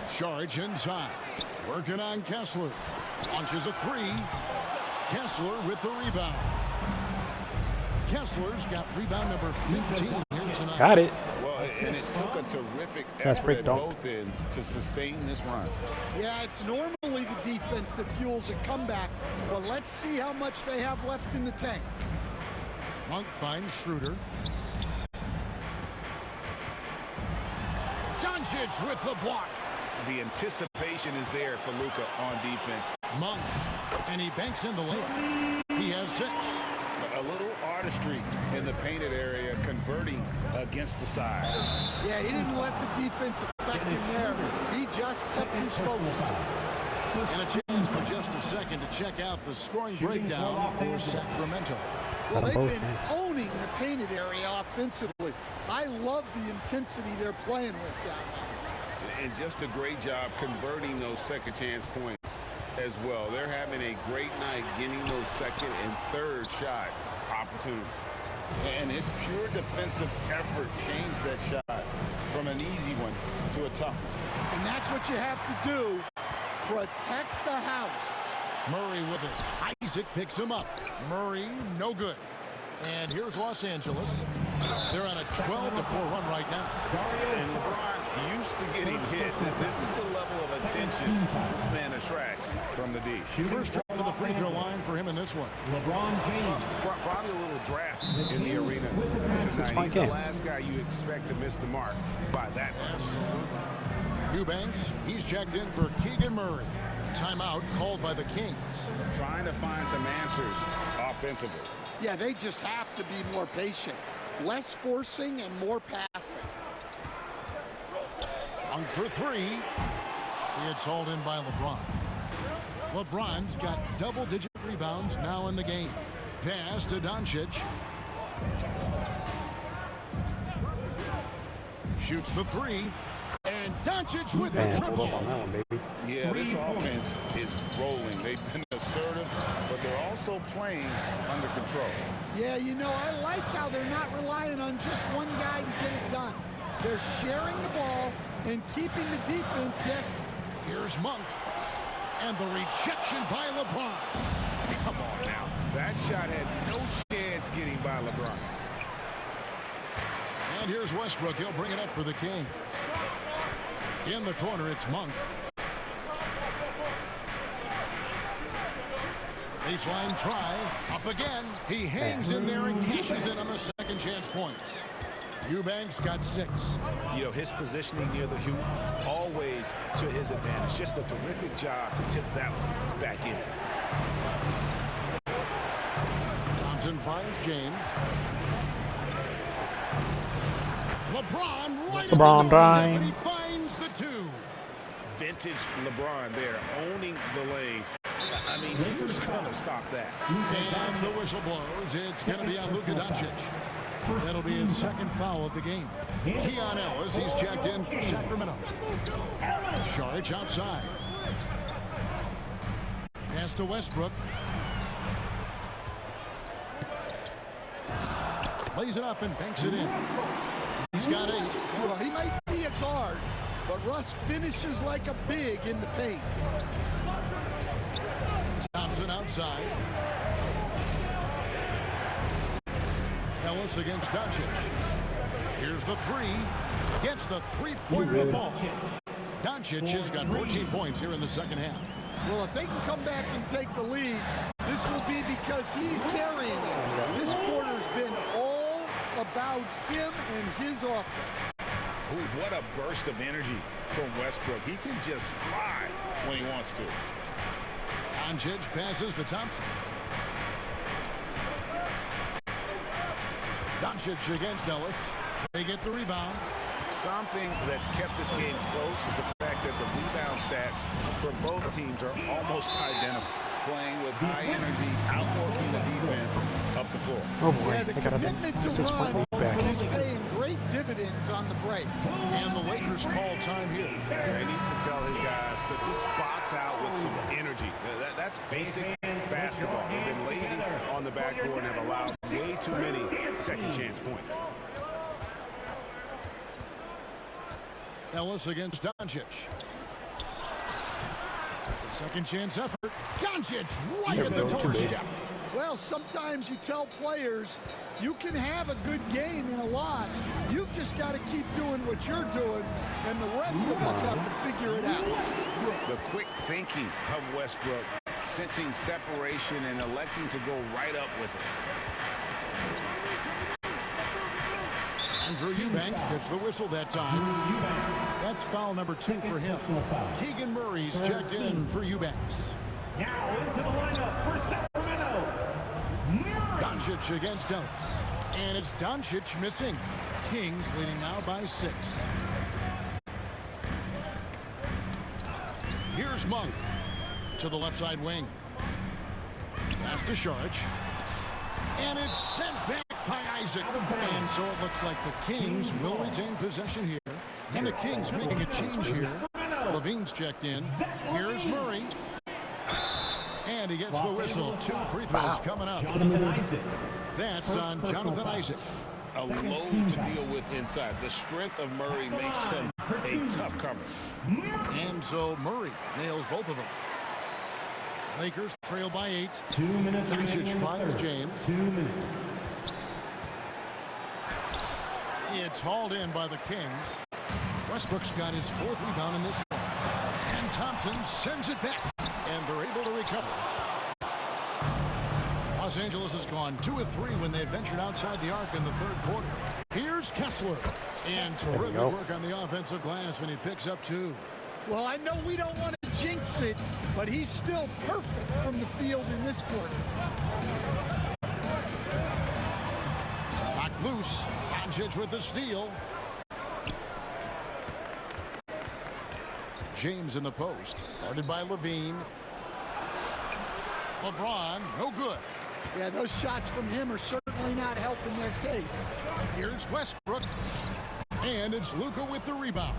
Saric inside. Working on Kessler. Launches a 3. Kessler with the rebound. Kessler's got rebound number 15 here tonight. Got it. Well, and it took a terrific effort at both ends to sustain this run. Yeah, it's normally the defense that fuels a comeback, but let's see how much they have left in the tank. Monk finds Schroeder. Doncic with the block. The anticipation is there for Luka on defense. Monk, and he banks in the layup. He has 6. A little artistry in the painted area, converting against the side. Yeah, he didn't let the defense affect him there. He just kept his focus. And a chance for just a second to check out the scoring breakdown for Sacramento. Well, they've been owning the painted area offensively. I love the intensity they're playing with down there. And just a great job converting those second chance points as well. They're having a great night getting those second and third shot opportunities. And his pure defensive effort changed that shot from an easy one to a tough one. And that's what you have to do. Protect the house. Murray with it. Isaac picks him up. Murray, no good. And here's Los Angeles. They're on a 12-4 run right now. And LeBron used to getting hit. This is the level of attention this man attracts from the D. First trip to the free throw line for him in this one. LeBron James. Probably a little draft in the arena tonight. He's the last guy you expect to miss the mark by that much. Eubanks, he's checked in for Keegan Murray. Timeout called by the Kings. Trying to find some answers offensively. Yeah, they just have to be more patient. Less forcing and more passing. On for 3. It's hauled in by LeBron. LeBron's got double-digit rebounds now in the game. Pass to Doncic. Shoots the 3. And Doncic with the triple. Yeah, this offense is rolling. They've been assertive, but they're also playing under control. Yeah, you know, I like how they're not relying on just one guy to get it done. They're sharing the ball and keeping the defense guessing. Here's Monk. And the rejection by LeBron. Come on now. That shot had no chance getting by LeBron. And here's Westbrook. He'll bring it up for the King. In the corner, it's Monk. Baseline try. Up again. He hangs in there and cashes in on the second chance points. Eubanks got 6. You know, his positioning near the hoop, always to his advantage. Just a terrific job to tip that one back in. Thompson finds James. LeBron right at the doorstep, and he finds the 2. Vintage LeBron there, owning the lane. I mean, who's going to stop that? And the whistle blows. It's going to be on Luka Doncic. That'll be his second foul of the game. Keon Ellis, he's checked in for Sacramento. Saric outside. Pass to Westbrook. Plays it up and banks it in. He's got 8. Well, he might be a guard, but Russ finishes like a big in the paint. Thompson outside. Ellis against Doncic. Here's the three. Gets the three-pointer to fall. Doncic has got 14 points here in the second half. Well, if they can come back and take the lead, this will be because he's carrying it. This quarter's been all about him and his offense. Ooh, what a burst of energy from Westbrook. He can just fly when he wants to. Doncic passes to Thompson. Doncic against Ellis. They get the rebound. Something that's kept this game close is the fact that the rebound stats for both teams are almost identical. Playing with high energy, outworking the defense up the floor. Oh boy, Yeah, the I got commitment a to 6-point run lead back. is paying great dividends on the break. And the Lakers call time here. He needs to tell his guys to just box out with some energy. That's basic basketball. They've been lazy on the backboard and have allowed way too many second chance points. Ellis against Doncic. The second chance effort. Doncic right at the doorstep. Well, sometimes you tell players you can have a good game in a loss. You've just got to keep doing what you're doing, and the rest of us have to figure it out. The quick thinking of Westbrook, sensing separation and electing to go right up with it. Andrew Eubanks gets the whistle that time. That's foul number 2 for him. Keegan Murray's checked in for Eubanks. Now into the lineup for Sacramento. Doncic against Ellis. And it's Doncic missing. Kings leading now by 6. Here's Monk to the left side wing. Pass to Sharge. And it's sent back by Isaac. And so it looks like the Kings will retain possession here. And the Kings making a change here. Levine's checked in. Here's Murray. And he gets the whistle. 2 free throws coming up. That's on Jonathan Isaac. A load to deal with inside. The strength of Murray makes him a tough cover. And so Murray nails both of them. Lakers trail by 8. 2 minutes Doncic finds James. 2 minutes. It's hauled in by the Kings. Westbrook's got his 4th rebound in this one. And Thompson sends it back. And they're able to recover. Los Angeles has gone 2 of 3 when they ventured outside the arc in the 3rd quarter. Here's Kessler. And terrific work on the offensive glass when he picks up 2. Well, I know we don't want to jinx it, but he's still perfect from the field in this quarter. Knocked loose. Doncic with the steal. James in the post. Guarded by Levine. LeBron, no good. Yeah, those shots from him are certainly not helping their case. Here's Westbrook. And it's Luka with the rebound.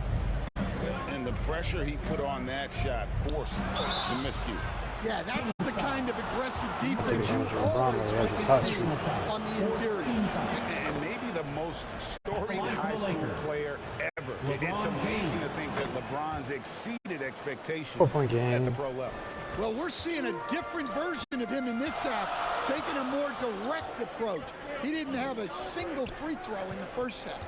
And the pressure he put on that shot forced the miscue. Yeah, that's the kind of aggressive defense you always see on the interior. And maybe the most storied high school player ever. It's amazing to think that LeBron's exceeded expectations 4-point game. at the pro level. Well, we're seeing a different version of him in this half, taking a more direct approach. He didn't have a single free throw in the first half.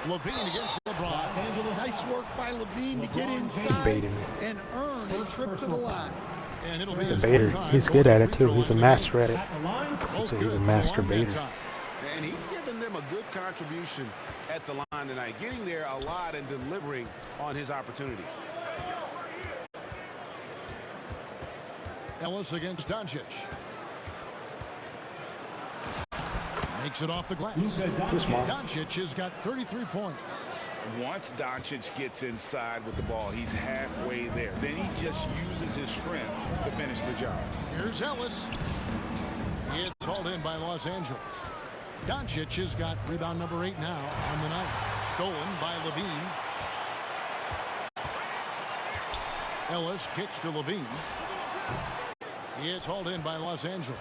Levine against LeBron. Nice work by Levine to get inside and earn a trip to the line. And it'll be He's a baiter. He's good at it, too. He's a master at it. So he's a master baiter. And he's given them a good contribution at the line tonight, getting there a lot and delivering on his opportunities. Ellis against Doncic. Makes it off the glass. Doncic has got 33 points. Once Doncic gets inside with the ball, he's halfway there. Then he just uses his strength to finish the job. Here's Ellis. It's hauled in by Los Angeles. Doncic has got rebound number 8 now on the night. Stolen by Levine. Ellis kicks to Levine. It's hauled in by Los Angeles.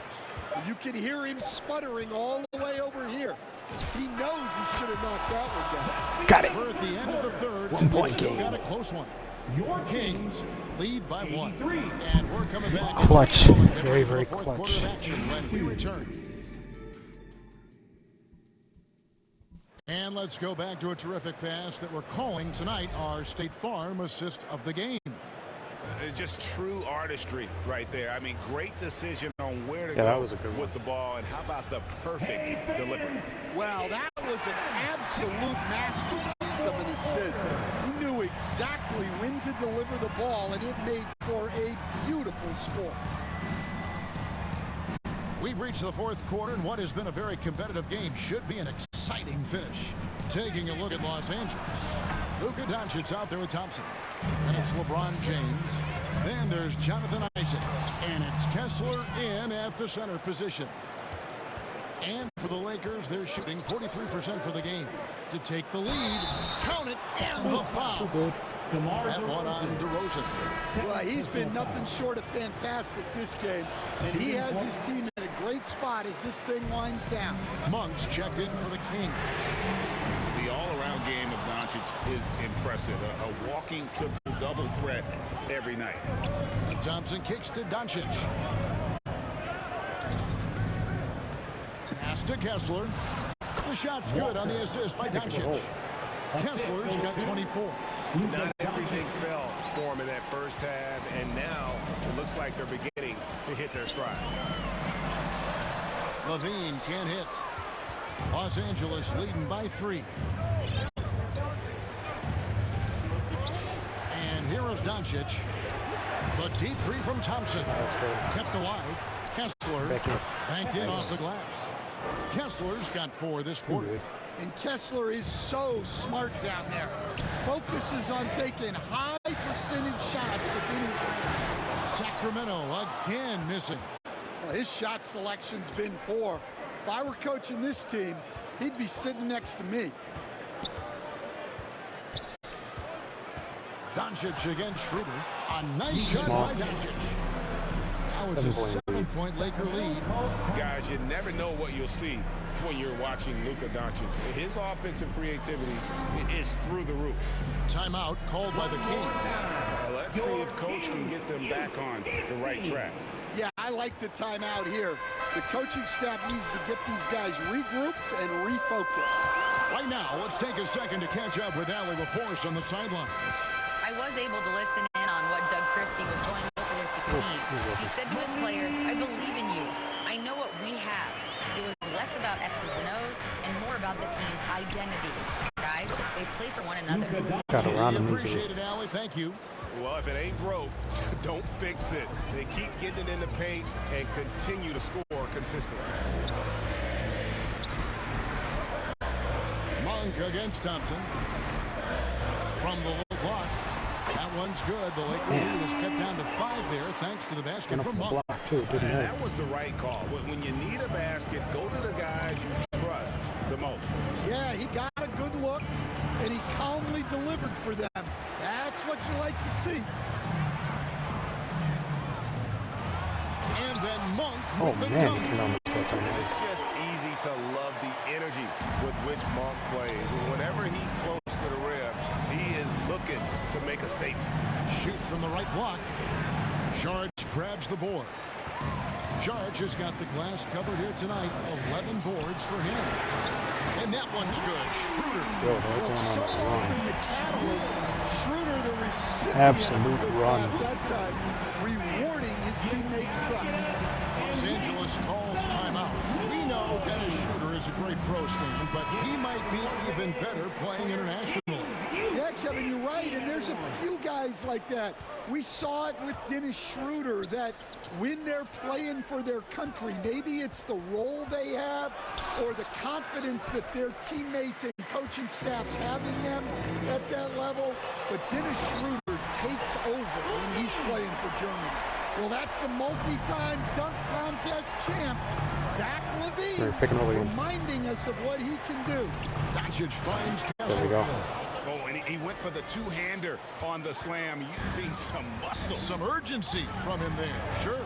You can hear him sputtering all the way over here. He knows he should have knocked that one down. Got it. We're at the end of the third. 1 point Still game. got a close one. The Kings lead by 1. And we're coming back. Clutch. Very, very Fourth clutch. quarter of action when we return. And let's go back to a terrific pass that we're calling tonight our State Farm assist of the game. Just true artistry right there. I mean, great decision on where to Yeah, that go was a good one. with the ball, and how about the perfect delivery? Well, that was an absolute masterpiece of an assist. He knew exactly when to deliver the ball, and it made for a beautiful score. We've reached the fourth quarter, and what has been a very competitive game should be an exciting finish. Taking a look at Los Angeles. Luka Doncic out there with Thompson. And it's LeBron James. Then there's Jonathan Isaac. And it's Kessler in at the center position. And for the Lakers, they're shooting 43% for the game. To take the lead, count it, and the foul. That one on DeRozan. Well, he's been nothing short of fantastic this game, and he has his team in a great spot as this thing winds down. Monks checked in for the Kings. The all-around game of Doncic is impressive. A walking triple-double threat every night. And Thompson kicks to Doncic. Pass to Kessler. The shot's good on the assist by Doncic. Kessler's got 24. Not everything fell for him in that first half, and now it looks like they're beginning to hit their stride. Levine can't hit. Los Angeles leading by 3. And here is Doncic. The deep 3 from Thompson. Kept alive. Kessler banked in off the glass. Kessler's got 4 this quarter. And Kessler is so smart down there. Focuses on taking high percentage shots within his range. Sacramento again missing. Well, his shot selection's been poor. If I were coaching this team, he'd be sitting next to me. Doncic against Schroeder. A nice shot by Doncic. Now it's a 7-point Laker lead. Guys, you never know what you'll see when you're watching Luka Doncic. His offensive creativity is through the roof. Timeout called by the Kings. Let's see if Coach can get them back on the right track. Yeah, I like the timeout here. The coaching staff needs to get these guys regrouped and refocused. Right now, let's take a second to catch up with Allie LaForce on the sidelines. I was able to listen in on what Doug Christie was going with his team. He said to his players, I believe in you. I know what we have. It was less about X's and O's and more about the team's identity. Guys, they play for one another. Got around him Appreciate it, Allie. Thank you. Well, if it ain't broke, don't fix it. They keep getting it in the paint and continue to score consistently. Monk against Thompson. From the low block. That one's good. The Laker lead is cut down to 5 there thanks to the basket from Monk. Block too, didn't And know. that was the right call. When you need a basket, go to the guys you trust the most. Yeah, he got a good look, and he calmly delivered for them. That's what you like to see. And then Monk Oh with the man, dunk. he can almost touch on It's it. just easy to love the energy with which Monk plays. Whenever he's close to the rim, he is looking to make a statement. Shoots from the right block. Sharge grabs the board. Sharge has got the glass covered here tonight. 11 boards for him. And that one's good. Schroeder. Yo, they're going on a run. The catalyst, Schroeder, the recipient Absolute of the run. pass that time, rewarding his teammates' trust. Los Angeles calls timeout. We know Dennis Schroeder is a great pro stan, but he might be even better playing internationally. Yeah, Kevin, you're right, and there's a few guys like that. We saw it with Dennis Schroeder, that when they're playing for their country, maybe it's the role they have or the confidence that their teammates and coaching staffs have in them at that level, but Dennis Schroeder takes over when he's playing for Germany. Well, that's the multi-time dunk contest champ, Zach They're LaVine, picking over again. reminding us of what he can do. Doncic finds There we go. Oh, and he went for the two-hander on the slam, using some muscle. Some urgency from him there. Sure.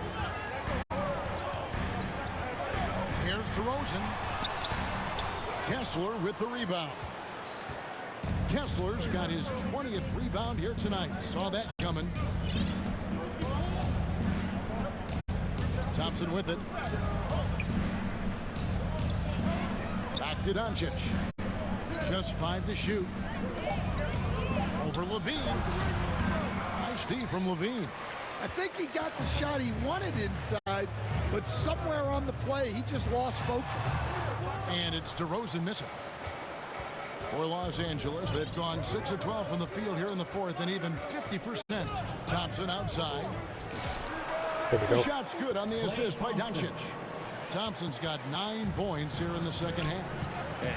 Here's DeRozan. Kessler with the rebound. Kessler's got his 20th rebound here tonight. Saw that coming. Thompson with it. Back to Doncic. Just 5 to shoot. Over Levine. Nice D from Levine. I think he got the shot he wanted inside, but somewhere on the play, he just lost focus. And it's DeRozan missing. For Los Angeles, they've gone 6 of 12 from the field here in the fourth and even 50%. Thompson outside. The shot's good on the assist by Doncic. Thompson's got 9 points here in the second half.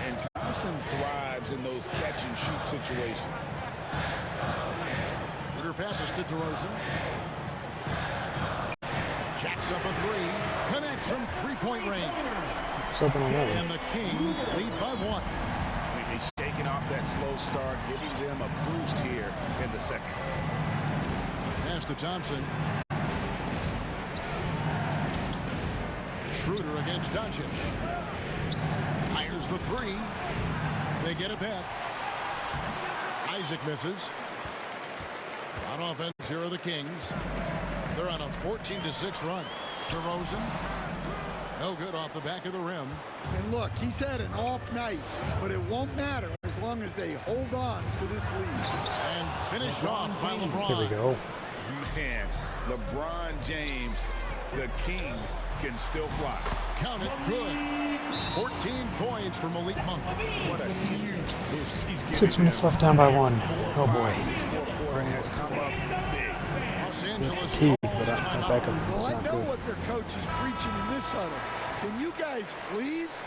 And Thompson thrives in those catch-and-shoot situations. Schroeder passes to DeRozan. Jacks up a 3. Connects from three-point range. And the Kings lead by 1. He's shaking off that slow start, giving them a boost here in the second. Pass to Thompson. Schroeder against Doncic. Fires the 3. They get it back. Isaac misses. On offense, here are the Kings. They're on a 14-6 run. DeRozan. No good off the back of the rim. And look, he's had an off night, but it won't matter as long as they hold on to this lead. And finished off by LeBron. Here we go. Man, LeBron James, the king, can still fly. Count it, good. 14 points for Malik Monk. What a huge boost he's giving. 6 minutes left, down by 1. Oh boy. This fourth quarter has come up big. Los Angeles. Well, I know what their coach is preaching in this huddle. Can you guys please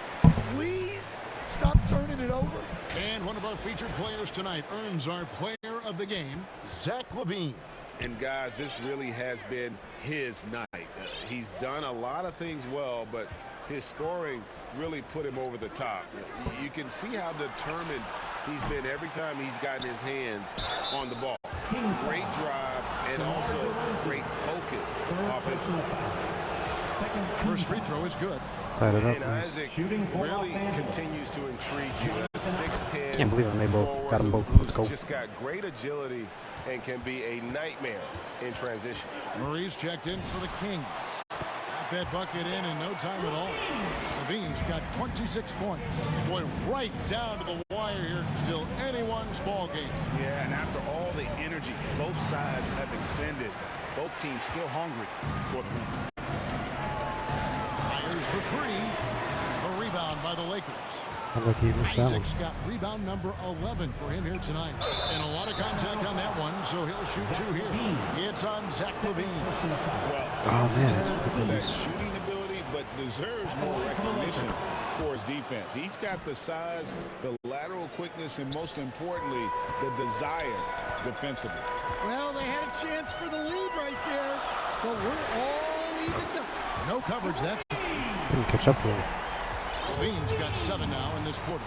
stop turning it over? And one of our featured players tonight earns our player of the game, Zach LaVine. And guys, this really has been his night. He's done a lot of things well, but his scoring really put him over the top. You can see how determined he's been every time he's gotten his hands on the ball. Great drive and also great focus offensively. First free throw is good. And Isaac really continues to intrigue you. 6'10". Can't believe they both got them both. Let's go. Just got great agility and can be a nightmare in transition. Murray's checked in for the Kings. Got that bucket in no time at all. Levine's got 26 points. Boy, right down to the wire here. Still anyone's ball game. Yeah, and after all the energy both sides have expended, both teams still hungry for the win. Fires for 3. A rebound by the Lakers. Isaac's got rebound number 11 for him here tonight. And a lot of contact on that one, so he'll shoot 2 here. It's on Zach LaVine. Well, that's for that shooting ability, but deserves more recognition for his defense. He's got the size, the lateral quickness, and most importantly, the desire defensively. Well, they had a chance for the lead right there, but we're all even. No coverage that time. Couldn't catch up with him. Levine's got 7 now in this quarter.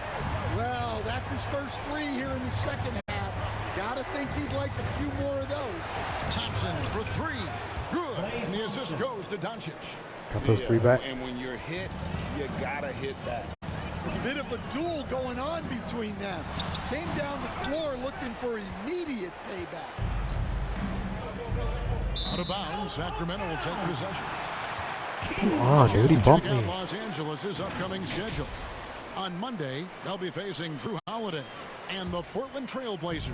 Well, that's his first 3 here in the second half. Gotta think he'd like a few more of those. Thompson for 3. Good. And the assist goes to Doncic. Got those 3 back. And when you're hit, you gotta hit back. A bit of a duel going on between them. Came down the floor looking for immediate payback. Out of bounds, Sacramento will take possession. Come on, dude, he bumped me. Los Angeles' upcoming schedule. On Monday, they'll be facing Drew Holiday and the Portland Trail Blazers.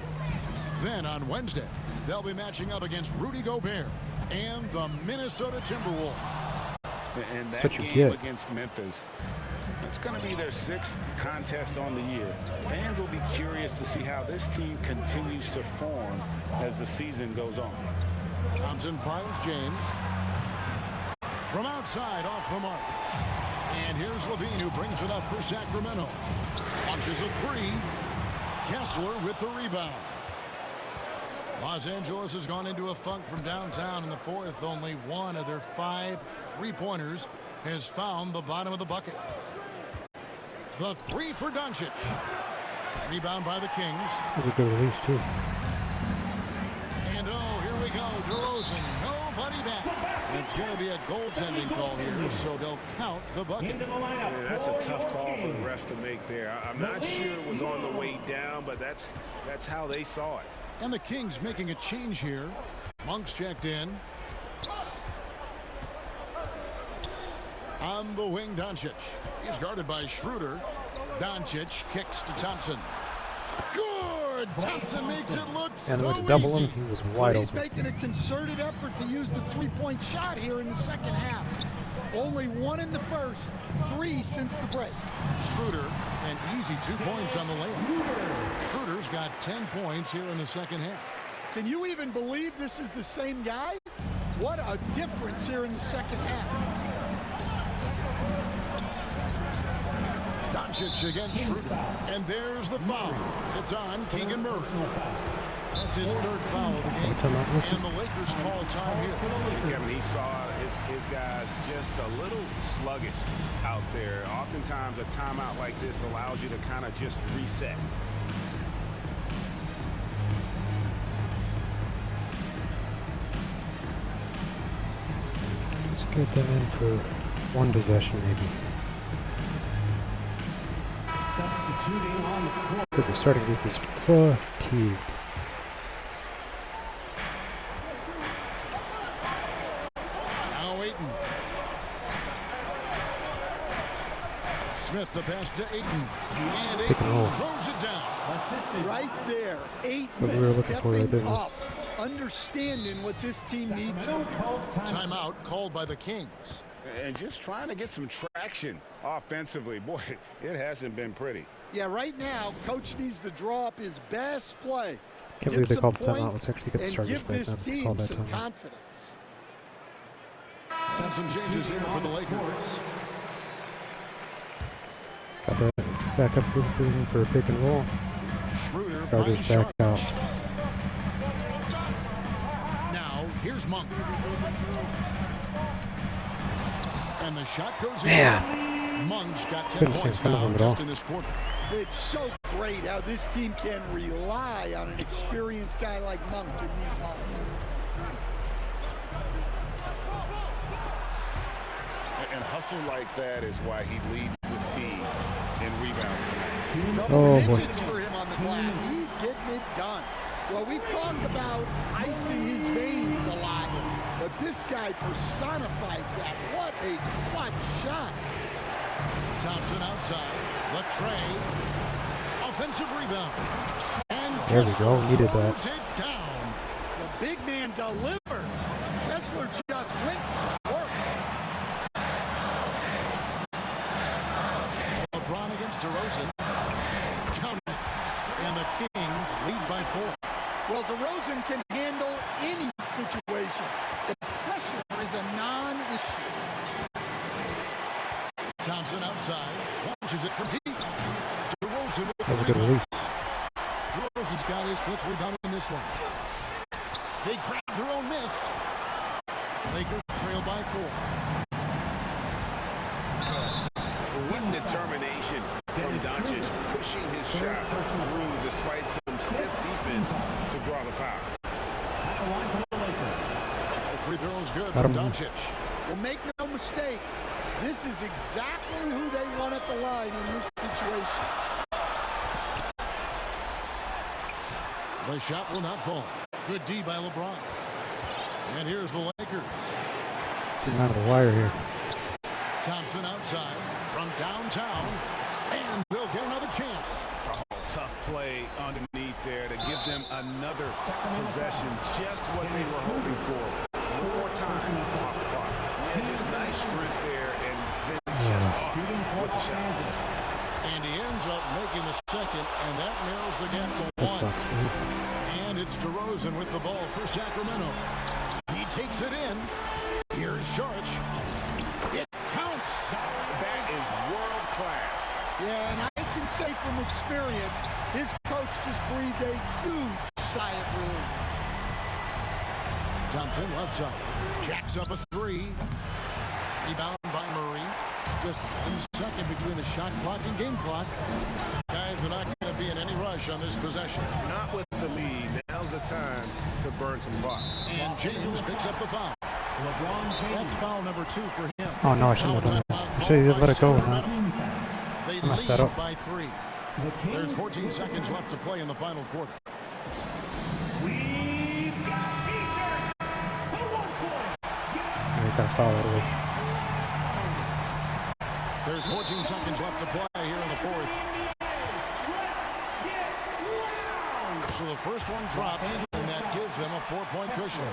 Then on Wednesday, they'll be matching up against Rudy Gobert and the Minnesota Timberwolves. And that game against Memphis, it's going to be their 6th contest on the year. Fans will be curious to see how this team continues to form as the season goes on. Thompson finds James. From outside, off the mark. And here's Levine, who brings it up for Sacramento. Launches a 3. Kessler with the rebound. Los Angeles has gone into a funk from downtown in the fourth. Only one of their 5 3-pointers has found the bottom of the bucket. The 3 for Doncic. Rebound by the Kings. That was a good release, too. And here we go. DeRozan, nobody back. And it's going to be a goaltending call here, so they'll count the bucket. Yeah, that's a tough call for the refs to make there. I'm not sure it was on the way down, but that's how they saw it. And the Kings making a change here. Monk's checked in. On the wing, Doncic. He's guarded by Schroeder. Doncic kicks to Thompson. Good! Thompson makes it look And so went to double easy. him. He was wide He's open. making a concerted effort to use the three-point shot here in the second half. Only one in the first, 3 since the break. Schroeder, an easy 2 points on the layup. Schroeder's got 10 points here in the second half. Can you even believe this is the same guy? What a difference here in the second half. Doncic against Schroeder. And there's the foul. It's on Keegan Murray. That's his third foul of the game. And the Lakers call time here. Kevin, he saw his guys just a little sluggish out there. Oftentimes a timeout like this allows you to kind of just reset. Let's get them in for one possession, maybe. Substituting on the court. Because the starting group is fatigued. Now Ayton. Smith the pass to Ayton. And Pick and roll. Ayton throws it down. Right there, What we were looking for right stepping there. up, understanding what this team needs. Timeout called by the Kings. And just trying to get some traction offensively. Boy, it hasn't been pretty. Yeah, right now, coach needs to draw up his best play. Can't believe they called the timeout. Let's actually get the Chargers give back this now to team call that some timeout. confidence. Send some changes here for the Lakers. Got that. Let's back up for a pick and roll. Schroeder Chargers finds back Sharp. out. Now, here's Monk. And the shot goes in. Man. Monk's got 10 Couldn't see in points front of now him at just all. in this quarter. It's so great how this team can rely on an experienced guy like Monk in these moments. And hustle like that is why he leads this team in rebounds tonight. Double digits for him on the glass. He's getting it done. Well, we talk about icing his veins a lot, but this guy personifies that. What a clutch shot. Thompson outside. The tray. Offensive rebound. And There we go. Needed that. throws it down. The big man delivers. Kessler just went to work. LeBron against DeRozan. Count it. And the Kings lead by 4. Well, DeRozan can handle any situation. The pressure is a non-issue. Thompson outside. Launches it from deep. DeRozan with That the was a good rebound. release. DeRozan's got his 5th rebound in this one. They grab their own miss. Lakers trail by 4. What determination from Doncic, pushing his shot through despite some stiff defense to draw the foul. Free throw's good Got from him. Doncic. Well, make no mistake, this is exactly who they want at the line in this situation. The shot will not fall. Good D by LeBron. And here's the Lakers. Getting out of the wire here. Thompson outside from downtown. And they'll get another chance. Tough play underneath there to give them another possession. Just what they were hoping for. More time off the clock. Yeah, just nice strength there and then just off with the shot. And he ends up making the second, and that narrows the gap to That 1. sucks, man. And it's DeRozan with the ball for Sacramento. He takes it in. Here's Sharp. It counts. That is world class. Yeah, and I can say from experience, his coach just breathed a huge sigh of relief. Thompson left side. Jacks up a 3. Rebound by Murray. Just 1 second between the shot clock and game clock. Guys are not going to be in any rush on this possession. Not with the lead. Now's the time to burn some clock. And James picks up the foul. That's foul number 2 for him. Oh no, I shouldn't have done that. I should have let it go. They I messed that up. by 3. There's 14 seconds left to play in the final quarter. You gotta foul that away. There's 14 seconds left to play here in the 4th. So the first one drops, and that gives them a 4-point cushion.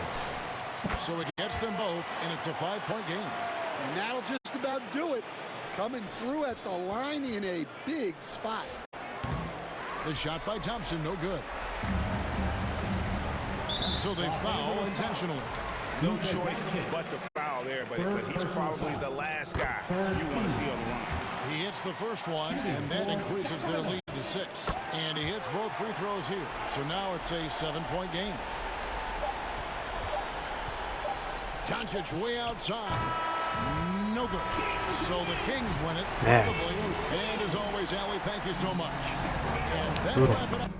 So it gets them both, and it's a 5-point game. And that'll just about do it. Coming through at the line in a big spot. The shot by Thompson, no good. So they foul intentionally. No choice but to foul there, but he's probably the last guy you want to see on the line. He hits the first one, and that increases their lead to 6. And he hits both free throws here. So now it's a 7-point game. Doncic way outside. No good. So the Kings win it. Probably. And as always, Allie, thank you so much. And that'll wrap it up.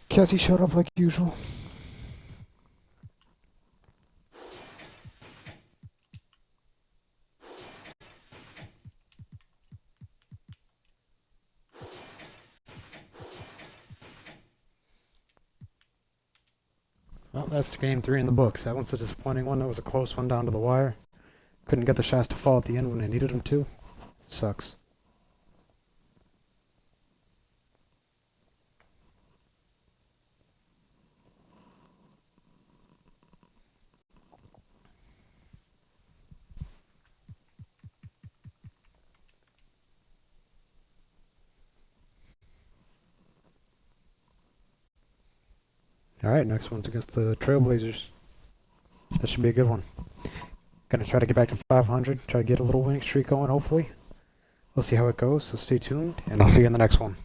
Cassie showed up like usual. Well, that's game 3 in the books. That one's a disappointing one. That was a close one down to the wire. Couldn't get the shots to fall at the end when I needed them to. Sucks. Alright, next one's against the Trailblazers. That should be a good one. Gonna try to get back to 500, try to get a little winning streak going, hopefully. We'll see how it goes, so stay tuned, and I'll see you in the next one.